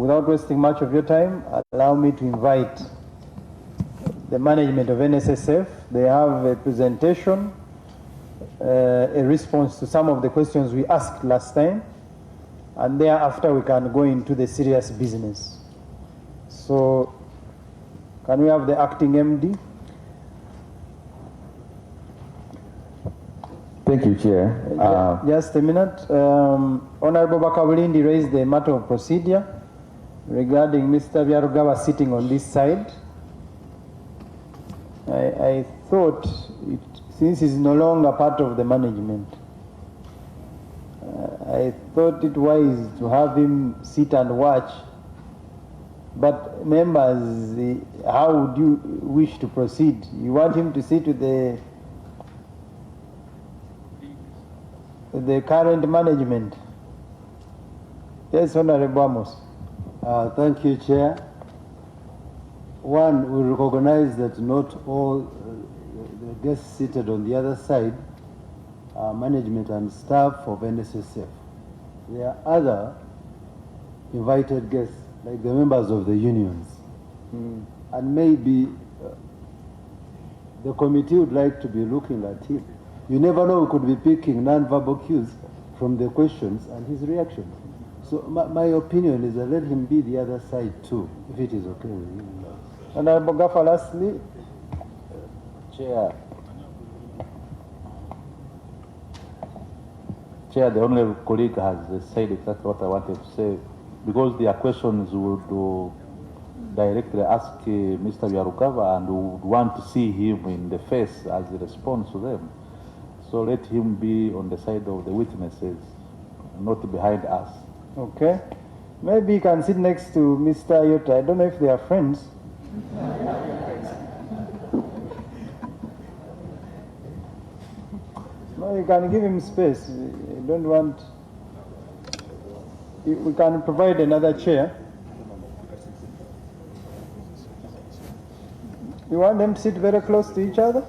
without wasting much of your time, allow me to invite the management of Nssf. They have a presentation, a response to some of the questions we asked last time, and thereafter we can go into the serious business. So, can we have the acting MD? Thank you, Chair. Just a minute. Honorable Bakabulindi raised the matter of procedure regarding Mr. Byarugawa sitting on this side. I thought, since he's no longer part of the management, I thought it wise to have him sit and watch. But members, how would you wish to proceed? You want him to sit with the current management? Yes, Honorable Amos. Thank you, Chair. One, we recognize that not all the guests seated on the other side are management and staff of Nssf. There are other invited guests, like the members of the unions. And maybe the committee would like to be looking at him. You never know, we could be picking non-verbal cues from the questions and his reactions. So my opinion is that let him be the other side too, if it is okay with you. Honorable Gaffer, lastly. Chair, the honorable colleague has said exactly what I wanted to say. Because their questions would directly ask Mr. Byarugawa and would want to see him in the face as he responds to them. So let him be on the side of the witnesses, not behind us. Okay. Maybe you can sit next to Mr. Yota. I don't know if they are friends. No, you can give him space. You don't want... We can provide another chair. You want them to sit very close to each other?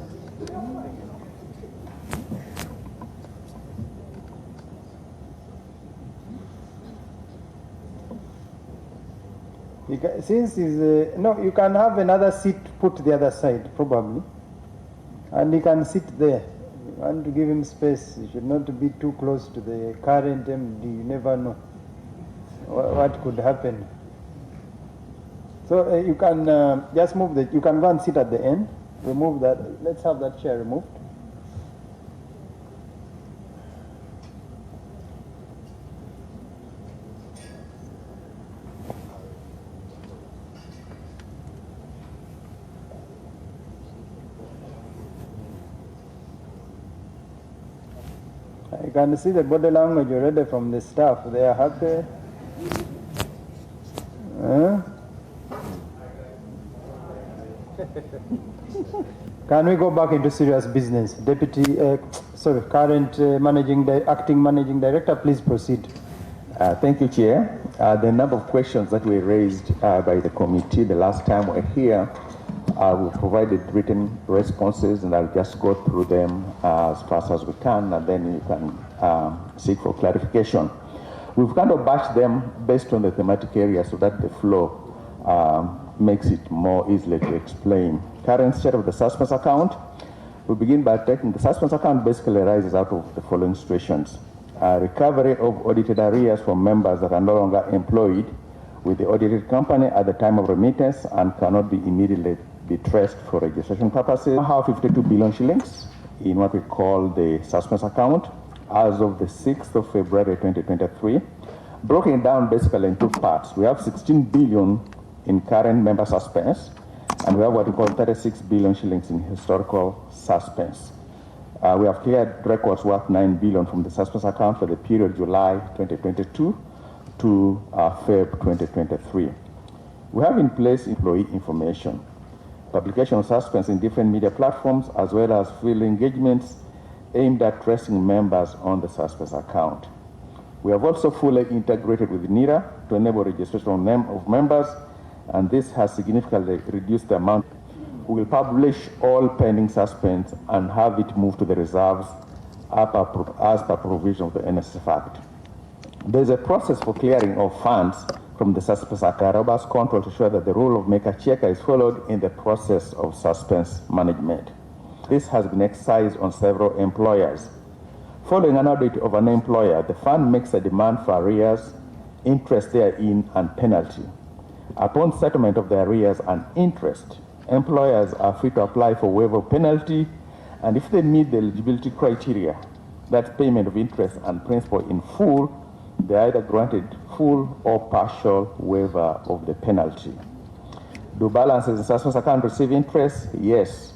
Since he's no, you can have another seat put the other side, probably. And he can sit there. You want to give him space. He should not be too close to the current MD. You never know what could happen. So you can just move the, you can go and sit at the end. Remove that. Let's have that chair removed. You can see the body language already from the staff. They are happy. Can we go back into serious business? Deputy, current acting managing director, please proceed. Thank you, Chair. The number of questions that were raised by the committee the last time we're here, we provided written responses, and I'll just go through them as fast as we can, and then you can seek for clarification. We've kind of batched them based on the thematic area so that the flow makes it more easily to explain. Current state of the suspense account. We begin by taking the suspense account basically arises out of the following situations. Recovery of audited arrears from members that are no longer employed with the audited company at the time of remittance and cannot be immediately be traced for registration purposes. We have 52 billion shillings in what we call the suspense account as of the 6th of February 2023, broken down basically in two parts. We have 16 billion in current member suspense, and we have what we call 36 billion shillings in historical suspense. We have cleared records worth 9 billion from the suspense account for the period July 2022 to Feb 2023. We have in place employee information, publication of suspense in different media platforms, as well as field engagements aimed at tracing members on the suspense account. We have also fully integrated with NIRA to enable registration of members, and this has significantly reduced the amount. We will publish all pending suspense and have it moved to the reserves as per provision of the Nssf Act. There is a process for clearing of funds from the Suspense Act, a robust control to ensure that the rule of maker-checker is followed in the process of suspense management. This has been exercised on several employers. Following an audit of an employer, the fund makes a demand for arrears, interest therein, and penalty. Upon settlement of the arrears and interest, employers are free to apply for waiver of penalty, and if they meet the eligibility criteria, that's payment of interest and principal in full, they are either granted full or partial waiver of the penalty. Do balances in suspense account receive interest? Yes.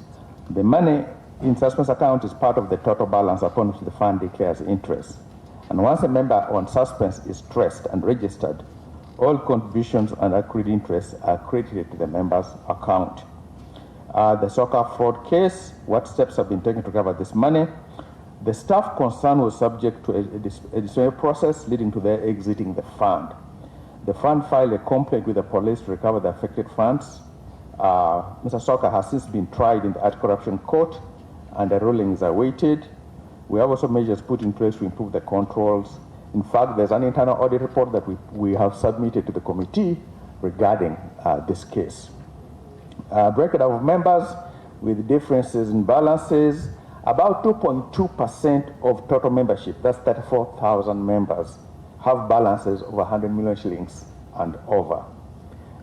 The money in suspense account is part of the total balance upon which the fund declares interest. And once a member on suspense is traced and registered, all contributions and accrued interest are credited to the member's account. The soccer fraud case, what steps have been taken to recover this money? The staff concerned was subject to a disciplinary process leading to their exiting the fund. The fund filed a complaint with the police to recover the affected funds. Mr. Soccer has since been tried in the anti-corruption court and the ruling is awaited. We have also measures put in place to improve the controls. In fact, there's an internal audit report that we have submitted to the committee regarding this case. Breakdown of members with differences in balances. About 2.2% of total membership, that's 34,000 members, have balances of 100 million shillings and over.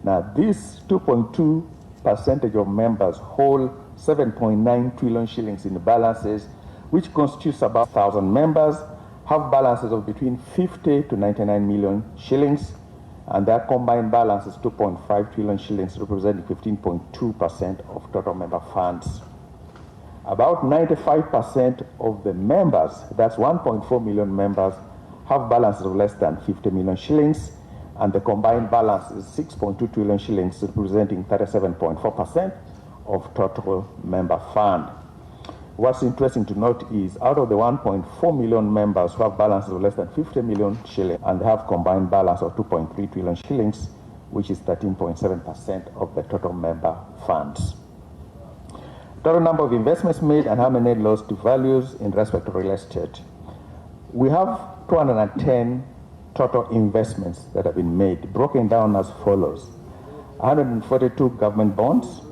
Now, this 2.2% of members hold 7.9 trillion shillings in balances, which constitutes about 1,000 members, have balances of between 50 to 99 million shillings, and their combined balance is 2.5 trillion shillings, representing 15.2% of total member funds. About 95% of the members, that's 1.4 million members, have balances of less than 50 million shillings, and the combined balance is 6.2 trillion shillings, representing 37.4% of total member fund. What's interesting to note is out of the 1.4 million members who have balances of less than 50 million shillings, and they have combined balance of 2.3 trillion shillings, which is 13.7% of the total member funds. Total number of investments made and how many lost to values in respect to real estate. We have 210 total investments that have been made, broken down as follows: 142 government bonds,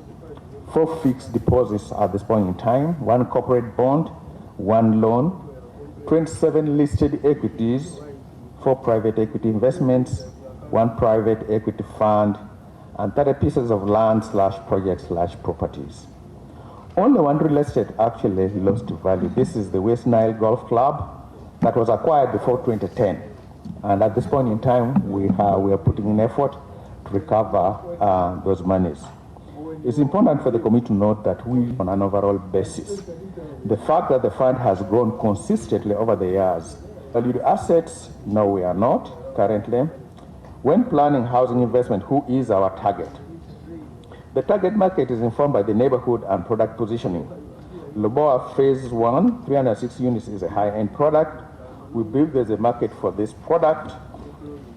4 fixed deposits at this point in time, 1 corporate bond, 1 loan, 27 listed equities, 4 private equity investments, 1 private equity fund, and 30 pieces of land/project/properties. Only 1 real estate actually lost to value. This is the West Nile Golf Club that was acquired before 2010. And at this point in time, we are putting in effort to recover those monies. It's important for the committee to note that we, on an overall basis, the fact that the fund has grown consistently over the years. Valued assets, no, we are not currently. When planning housing investment, who is our target? The target market is informed by the neighborhood and product positioning. Loboa Phase 1, 306 units is a high-end product. We believe there's a market for this product,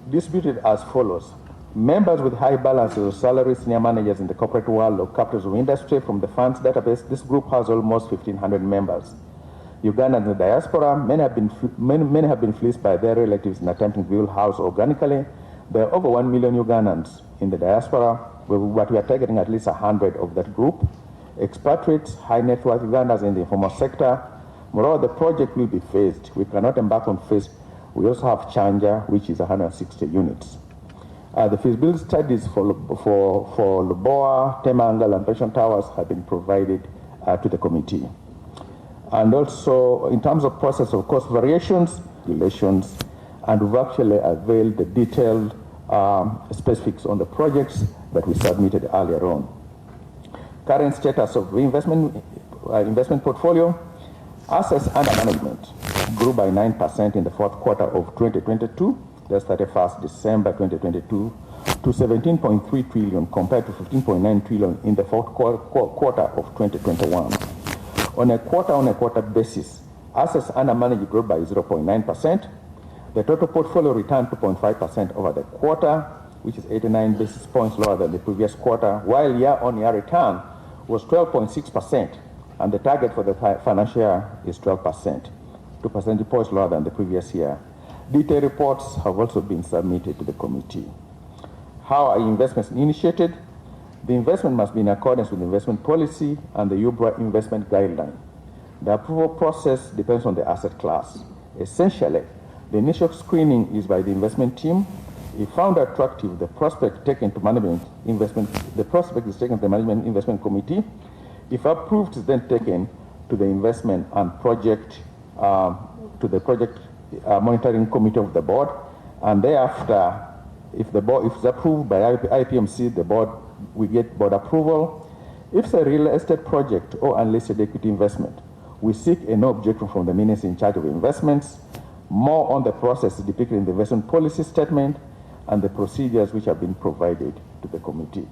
distributed as follows. Members with high balances of salary senior managers in the corporate world or capitals of industry from the fund's database. This group has almost 1,500 members. Ugandans in the diaspora, many have been fleeced by their relatives in attempting to build house organically. There are over 1 million Ugandans in the diaspora, but we are targeting at least 100 of that group. Expatriates, high net worth Ugandans in the informal sector. Moreover, the project will be phased. We cannot embark on phase. We also have Chanja, which is 160 units. The feasibility studies for Loboa, Temangal, and Pension Towers have been provided to the committee. And also, in terms of process of cost variations, relations, and we've actually availed the detailed specifics on the projects that we submitted earlier on. Current status of the investment portfolio. Assets under management grew by 9% in the fourth quarter of 2022, that's 31st December 2022, to 17.3 trillion compared to 15.9 trillion in the fourth quarter of 2021. On a quarter-on-a-quarter basis, assets under management grew by 0.9%. The total portfolio returned 2.5% over the quarter, which is 89 basis points lower than the previous quarter, while year-on-year return was 12.6%, and the target for the financial year is 12%, 2 percentage points lower than the previous year. Detailed reports have also been submitted to the committee. How are investments initiated? The investment must be in accordance with investment policy and the UBRA investment guideline. The approval process depends on the asset class. Essentially, the initial screening is by the investment team. If found attractive, the prospect is taken to the management investment committee. If approved, it's then taken to the investment and project monitoring committee of the board, and thereafter, if it's approved by IPMC, the board will get board approval. If it's a real estate project or unlisted equity investment, we seek a no objection from the minister in charge of investments. More on the process is depicted in the investment policy statement and the procedures which have been provided to the committee.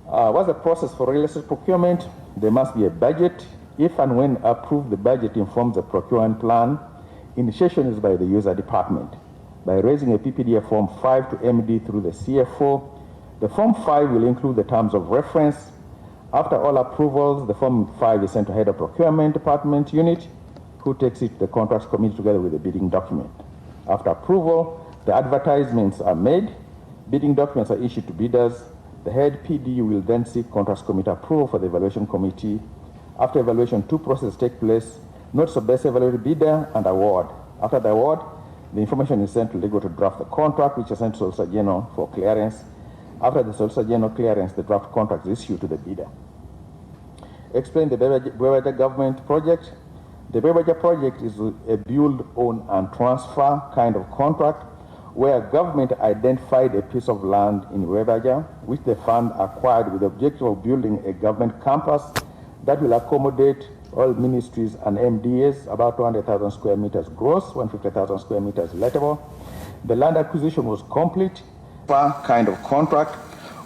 What's the process for real estate procurement? There must be a budget. If and when approved, the budget informs the procurement plan. Initiation is by the user department by raising a PPDF Form 5 to MD through the CFO. The Form 5 will include the terms of reference. After all approvals, the Form 5 is sent to Head of Procurement Department Unit, who takes it to the Contracts Committee together with the bidding document. After approval, the advertisements are made. Bidding documents are issued to bidders. The head PD will then seek Contracts Committee approval for the Evaluation Committee. After evaluation, two processes take place: notice of best evaluated bidder and award. After the award, the information is sent to legal to draft the contract, which is sent to Solicitor General for clearance. After the Solicitor General clearance, the draft contract is issued to the bidder. Explain the Bebeja government project. The Bebeja project is a build, own, and transfer kind of contract where government identified a piece of land in Bebeja, which the fund acquired with the objective of building a government campus that will accommodate all ministries and MDAs, about 200,000 square meters gross, 150,000 square meters lettable. The land acquisition was complete, kind of contract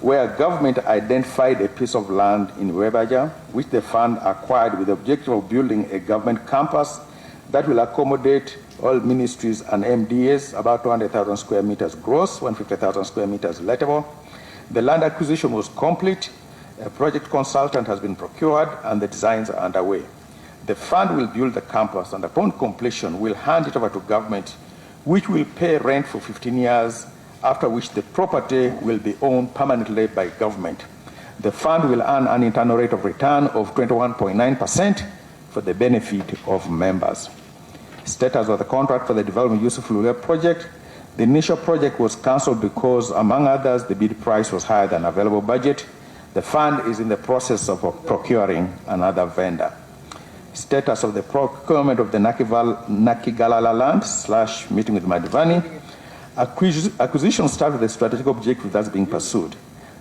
where government identified a piece of land in Bebeja, which the fund acquired with the objective of building a government campus that will accommodate all ministries and MDAs, about 200,000 square meters gross, 150,000 square meters lettable. The land acquisition was complete. A project consultant has been procured and the designs are underway. The fund will build the campus and upon completion will hand it over to government, which will pay rent for 15 years, after which the property will be owned permanently by government. The fund will earn an internal rate of return of 21.9% for the benefit of members. Status of the contract for the development Nssf Lulia project. The initial project was cancelled because, among others, the bid price was higher than available budget. The fund is in the process of procuring another vendor. Status of the procurement of the Nakigalala land / meeting with Madivani. Acquisition starts with the strategic objective that's being pursued.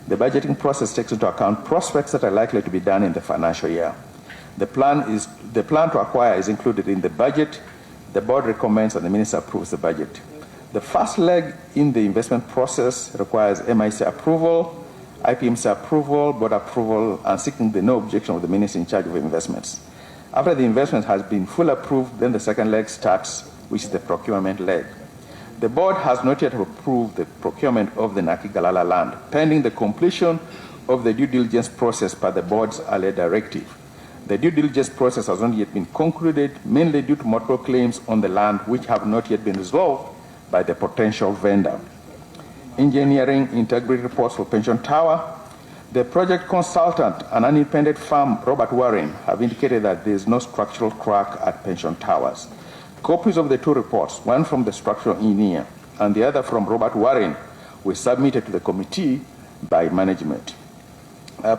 The budgeting process takes into account prospects that are likely to be done in the financial year. The plan to acquire is included in the budget. The board recommends and the minister approves the budget. The first leg in the investment process requires MIC approval, IPMC approval, board approval, and seeking the no objection of the minister in charge of investments. After the investment has been fully approved, then the second leg starts, which is the procurement leg. The board has not yet approved the procurement of the Nakigalala land, pending the completion of the due diligence process per the board's earlier directive. The due diligence process has not yet been concluded, mainly due to multiple claims on the land which have not yet been resolved by the potential vendor. Engineering integrity reports for Pension Tower. The project consultant and an independent firm, Robert Warren, have indicated that there is no structural crack at Pension Towers. Copies of the two reports, one from the structural engineer and the other from Robert Warren, were submitted to the committee by management.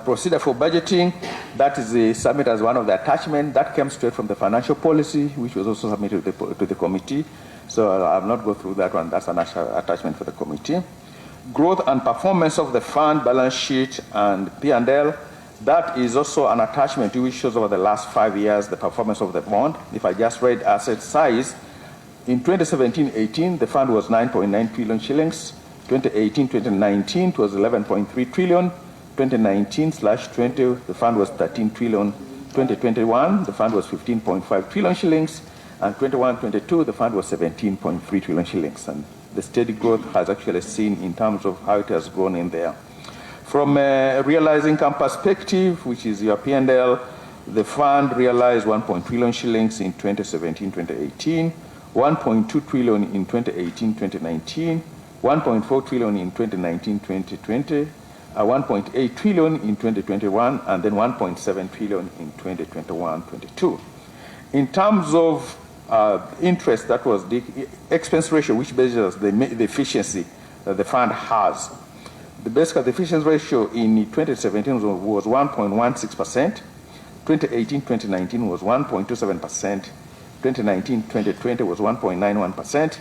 Procedure for budgeting, that is submitted as one of the attachments. That came straight from the financial policy, which was also submitted to the committee. So I will not go through that one. That's an attachment for the committee. Growth and performance of the fund, balance sheet, and P&L. That is also an attachment which shows over the last 5 years the performance of the bond. If I just read asset size, in 2017-18, the fund was 9.9 trillion shillings. 2018-2019, it was 11.3 trillion. 2019/20, the fund was 13 trillion. 2021, the fund was 15.5 trillion shillings. And 21-22, the fund was 17.3 trillion shillings. And the steady growth has actually seen in terms of how it has grown in there. From a realized income perspective, which is your P&L, the fund realized 1.1 trillion shillings in 2017-2018, 1.2 trillion in 2018-2019, 1.4 trillion in 2019-2020, 1.8 trillion in 2021, and then 1.7 trillion in 2021-22. In terms of interest, that was the expense ratio, which measures the efficiency that the fund has. The efficiency ratio in 2017 was 1.16%, 2018-2019 was 1.27%, 2019-2020 was 1.91%,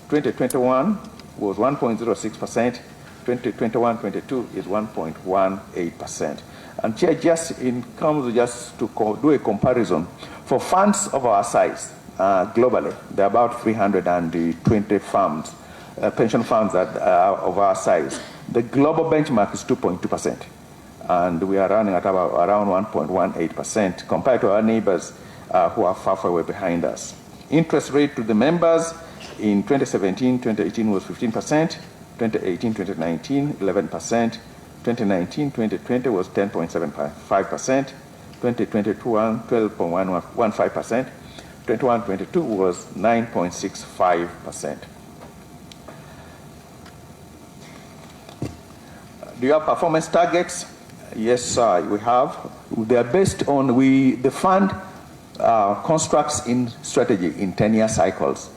2021 was 1.06%, 2021-22 is 1.18%. And Chair, just in terms just to do a comparison, for funds of our size globally, there are about 320 funds, pension funds that are of our size. The global benchmark is 2.2%, and we are running at about around 1.18% compared to our neighbors who are far away behind us. Interest rate to the members in 2017-2018 was 15%, 2018-2019, 11%, 2019-2020 was 10.75%, 2021, 12.15%, 21-22 was 9.65%. Do you have performance targets? Yes, sir, we have. They are based on the fund constructs in strategy in 10-year cycles.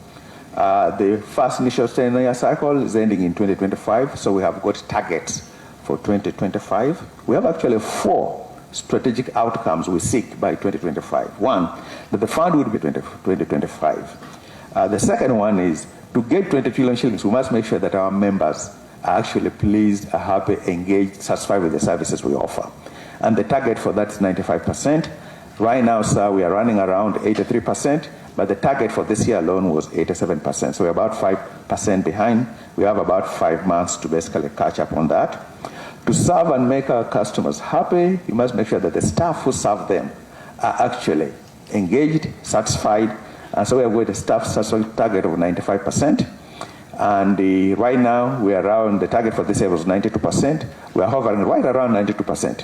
The first initial 10-year cycle is ending in 2025, so we have got targets for 2025. We have actually 4 strategic outcomes we seek by 2025. One, that the fund would be 2025. The second one is to get 20 trillion shillings, we must make sure that our members are actually pleased, are happy, engaged, satisfied with the services we offer. And the target for that is 95%. Right now, sir, we are running around 83%, but the target for this year alone was 87%. So we're about 5% behind. We have about 5 months to basically catch up on that. To serve and make our customers happy, you must make sure that the staff who serve them are actually engaged, satisfied, and so we have got a staff satisfaction target of 95%. And right now, we are around, the target for this year was 92%. We are hovering right around 92%.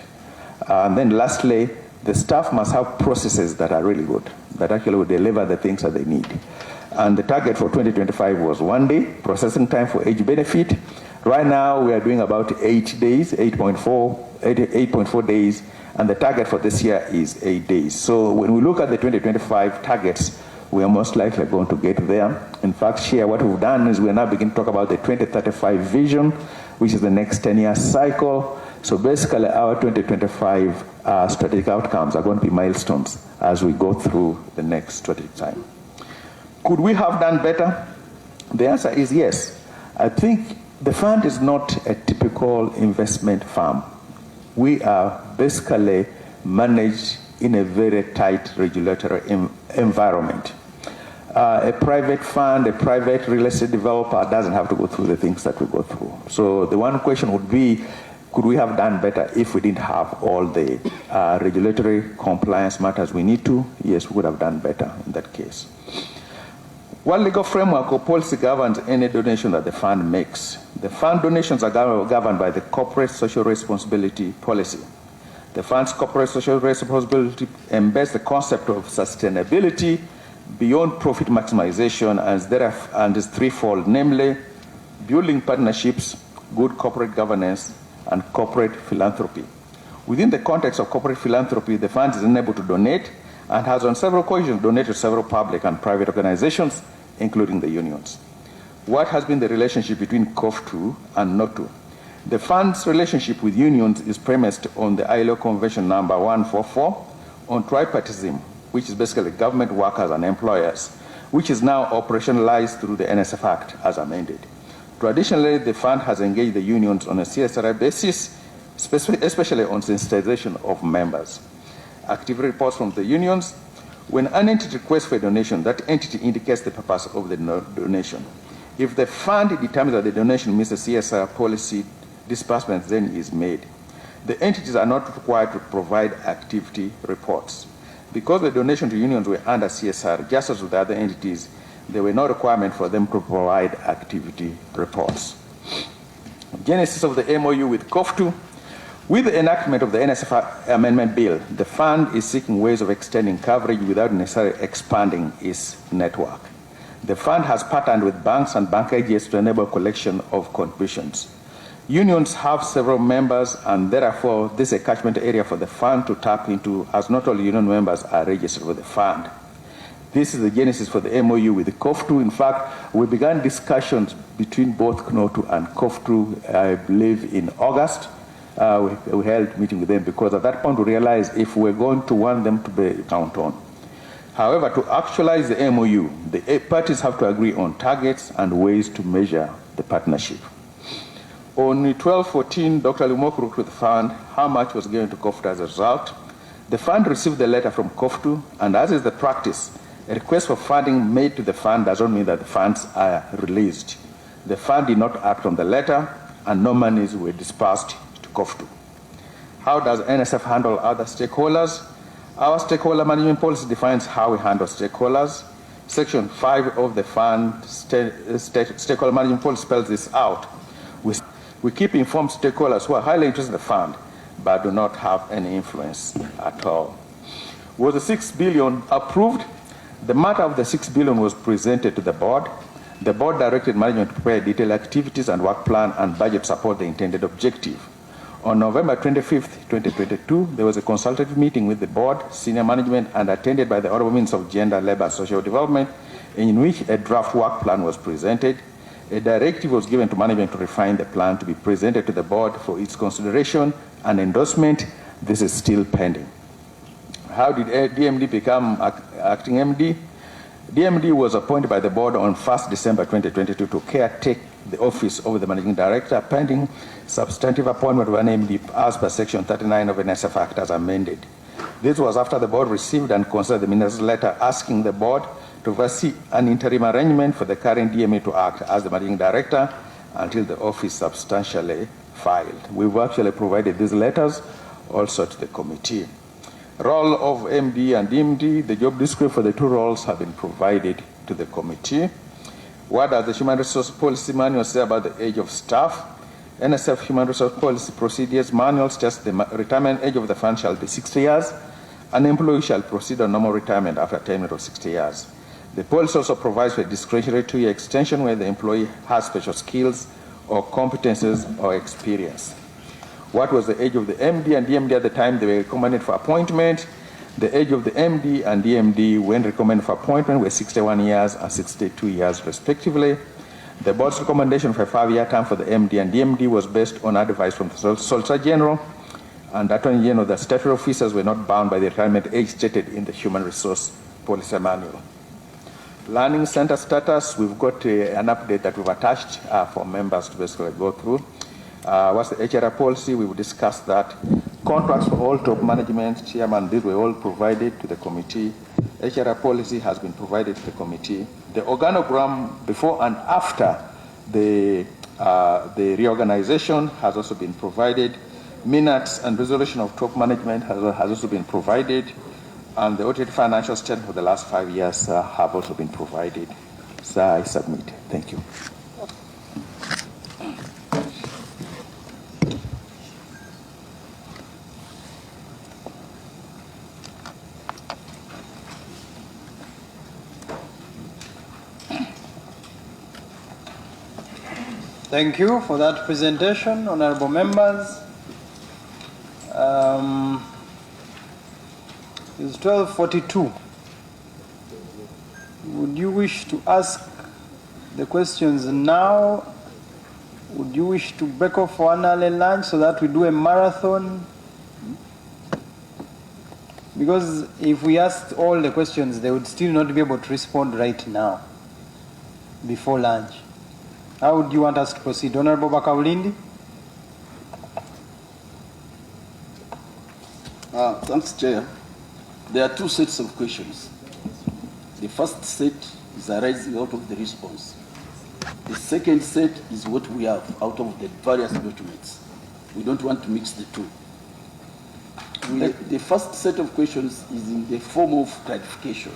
And then lastly, the staff must have processes that are really good, that actually will deliver the things that they need. And the target for 2025 was 1 day, processing time for age benefit. Right now, we are doing about 8 days, 8.4 days, and the target for this year is 8 days. So when we look at the 2025 targets, we are most likely going to get there. In fact, Chair, what we've done is we are now beginning to talk about the 2035 vision, which is the next 10-year cycle. So basically, our 2025 strategic outcomes are going to be milestones as we go through the next strategic time. Could we have done better? The answer is yes. I think the fund is not a typical investment firm. We are basically managed in a very tight regulatory environment. A private fund, a private real estate developer doesn't have to go through the things that we go through. So the one question would be, could we have done better if we didn't have all the regulatory compliance matters we need to? Yes, we would have done better in that case. What legal framework or policy governs any donation that the fund makes? The fund donations are governed by the corporate social responsibility policy. The fund's corporate social responsibility embeds the concept of sustainability beyond profit maximization and is threefold, namely building partnerships, good corporate governance, and corporate philanthropy. Within the context of corporate philanthropy, the fund is enabled to donate and has on several occasions donated to several public and private organizations, including the unions. What has been the relationship between COF2 and NOTU? The fund's relationship with unions is premised on the ILO Convention number 144 on tripartism, which is basically government workers and employers, which is now operationalized through the Nssf Act as amended. Traditionally, the fund has engaged the unions on a CSRI basis, especially on sensitization of members. Activity reports from the unions. When an entity requests for a donation, that entity indicates the purpose of the donation. If the fund determines that the donation meets the CSR policy, disbursement then is made. The entities are not required to provide activity reports. Because the donation to unions were under CSR, just as with the other entities, there were no requirement for them to provide activity reports. Genesis of the MOU with COF2. With the enactment of the Nssf Amendment Bill, the fund is seeking ways of extending coverage without necessarily expanding its network. The fund has partnered with banks and bank agents to enable collection of contributions. Unions have several members, and therefore this is a catchment area for the fund to tap into, as not all union members are registered with the fund. This is the genesis for the MOU with the COF2. In fact, we began discussions between both KNOTU and COF2, I believe, in August. We held a meeting with them because at that point we realized if we're going to want them to be count on. However, to actualize the MOU, the parties have to agree on targets and ways to measure the partnership. On 12/14, Dr. Lumok wrote to the fund how much was given to COF2 as a result. The fund received the letter from COF2, and as is the practice, a request for funding made to the fund does not mean that the funds are released. The fund did not act on the letter, and no monies were dispersed to COF2. How does NSF handle other stakeholders? Our stakeholder management policy defines how we handle stakeholders. Section 5 of the fund stakeholder management policy spells this out. We keep informed stakeholders who are highly interested in the fund but do not have any influence at all. Was the 6 billion approved? The matter of the 6 billion was presented to the board. The board directed management to prepare detailed activities and work plan and budget support the intended objective. On November 25th, 2022, there was a consultative meeting with the board, senior management, and attended by the Honorable Minister of Gender, Labor, and Social Development, in which a draft work plan was presented. A directive was given to management to refine the plan to be presented to the board for its consideration and endorsement. This is still pending. How did DMD become acting MD? DMD was appointed by the board on 1st December 2022 to caretake the office of the managing director, pending substantive appointment of an MD as per Section 39 of the Nssf Act as amended. This was after the board received and considered the minister's letter asking the board to oversee an interim arrangement for the current DMA to act as the managing director until the office substantially filed. We've actually provided these letters also to the committee. Role of MD and DMD, the job description for the two roles have been provided to the committee. What does the Human Resource Policy Manual say about the age of staff? NSF Human Resource Policy Procedures Manual states the retirement age of the fund shall be 60 years. An employee shall proceed on normal retirement after attainment of 60 years. The policy also provides for a discretionary 2-year extension where the employee has special skills or competences or experience. What was the age of the MD and DMD at the time they were recommended for appointment? The age of the MD and DMD when recommended for appointment were 61 years and 62 years respectively. The board's recommendation for a 5-year term for the MD and DMD was based on advice from the Solicitor General and Attorney General that statutory officers were not bound by the retirement age stated in the Human Resource Policy Manual. Learning Center status, we've got an update that we've attached for members to basically go through. What's the HR policy? We will discuss that. Contracts for all top management, chairman, these were all provided to the committee. HR policy has been provided to the committee. The organogram before and after the reorganization has also been provided. Minutes and resolution of top management has also been provided. And the audited financial statement for the last 5 years have also been provided. So I submit. Thank you. Thank you for that presentation, honorable members. It's 12:42. Would you wish to ask the questions now? Would you wish to break off for an early lunch so that we do a marathon? Because if we asked all the questions, they would still not be able to respond right now, before lunch. How would you want us to proceed? Honorable Bakawulindi? Thanks, Chair. There are two sets of questions. The first set is arising out of the response. The second set is what we have out of the various documents. We don't want to mix the two. The first set of questions is in the form of clarification.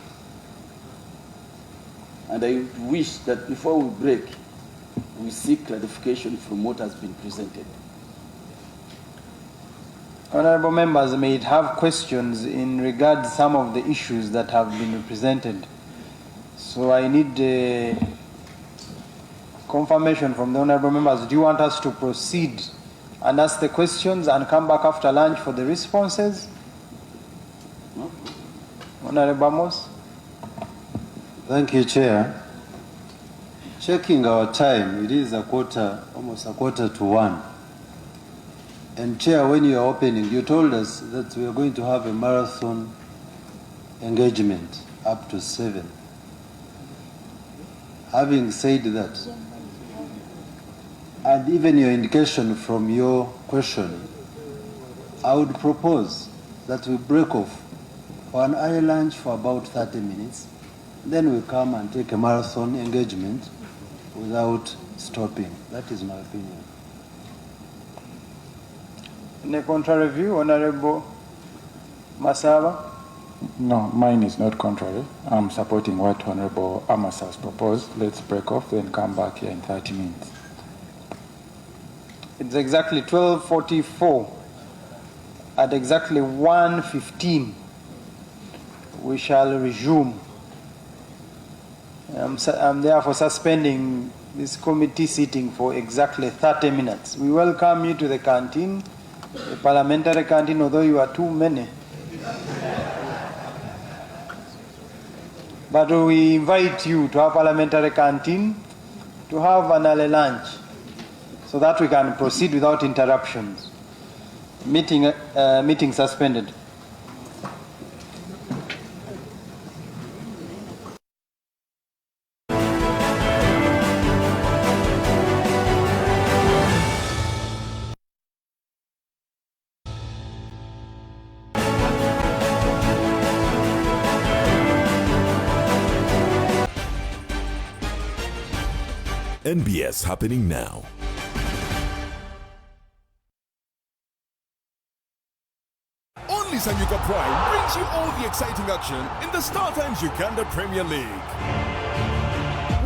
And I wish that before we break, we seek clarification from what has been presented. Honorable members may have questions in regard to some of the issues that have been presented. So I need confirmation from the honorable members. Do you want us to proceed and ask the questions and come back after lunch for the responses? Honorable Amos? Thank you, Chair. Checking our time, it is almost 1:15. And Chair, when you are opening, you told us that we are going to have a marathon engagement up to 7. Having said that, and even your indication from your question, I would propose that we break off for an early lunch for about 30 minutes. Then we come and take a marathon engagement without stopping. That is my opinion. In a contrary view, Honorable Masaba? No, mine is not contrary. I'm supporting what Honorable Amos has proposed. Let's break off, then come back here in 30 minutes. It's exactly 12:44. At exactly 1:15, we shall resume. I'm therefore suspending this committee sitting for exactly 30 minutes. We welcome you to the canteen, the parliamentary canteen, although you are too many. But we invite you to our parliamentary canteen to have an early lunch so that we can proceed without interruptions. Meeting suspended. NBS happening now. Only Sanyuka Prime brings you all the exciting action in the StarTimes Uganda Premier League.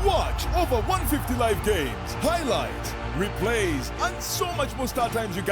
Watch over 150 live games, highlights, replays, and so much more StarTimes Uganda.